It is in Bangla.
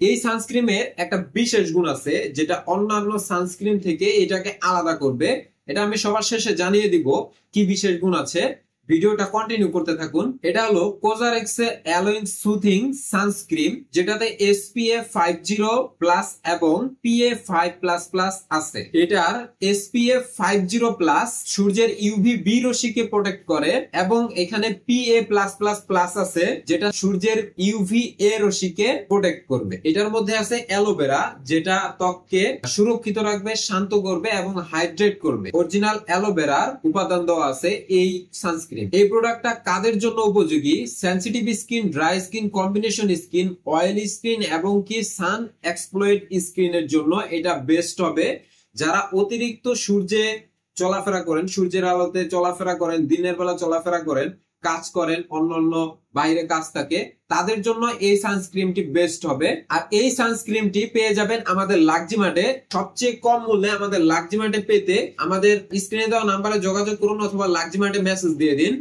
এই সানস্ক্রিনের একটা বিশেষ গুণ আছে যেটা অন্যান্য সানস্ক্রিন থেকে এটাকে আলাদা করবে। এটা আমি সবার শেষে জানিয়ে দিব কি বিশেষ গুণ আছে। ভিডিওটা কন্টিনিউ করতে থাকুন। এটা হলো কোজারেক্স অ্যালোইং সুথিং সানস্ক্রিন, যেটাতে SPF 50+ এবং PA5++ আছে। এটার SPF 50+ সূর্যের UVB রশ্মিকে প্রোটেক্ট করে এবং এখানে PA+++ আছে যেটা সূর্যের UVA রশ্মিকে প্রোটেক্ট করবে। এটার মধ্যে আছে অ্যালোভেরা, যেটা ত্বককে সুরক্ষিত রাখবে, শান্ত করবে এবং হাইড্রেট করবে। অরিজিনাল অ্যালোভেরার উপাদান দেওয়া আছে এই সানস্ক্রিন। এই প্রোডাক্টটা কাদের জন্য উপযোগী? Sensitive skin, dry skin, combination skin, oily skin এবং কি সান এক্সপ্লয়েড স্কিনের জন্য এটা বেস্ট হবে। যারা অতিরিক্ত সূর্যে চলাফেরা করেন, সূর্যের আলোতে চলাফেরা করেন, দিনের বেলা চলাফেরা করেন, কাজ করেন, অন্যান্য বাইরে কাজ থাকে, তাদের জন্য এই সানস্ক্রিনটি বেস্ট হবে। আর এই সানস্ক্রিনটি পেয়ে যাবেন আমাদের লাক্সিমার্টে সবচেয়ে কম মূল্যে। আমাদের লাক্সিমার্টে পেতে আমাদের স্ক্রিনে দেওয়া নাম্বারে যোগাযোগ করুন অথবা লাক্সিমার্টে মেসেজ দিয়ে দিন।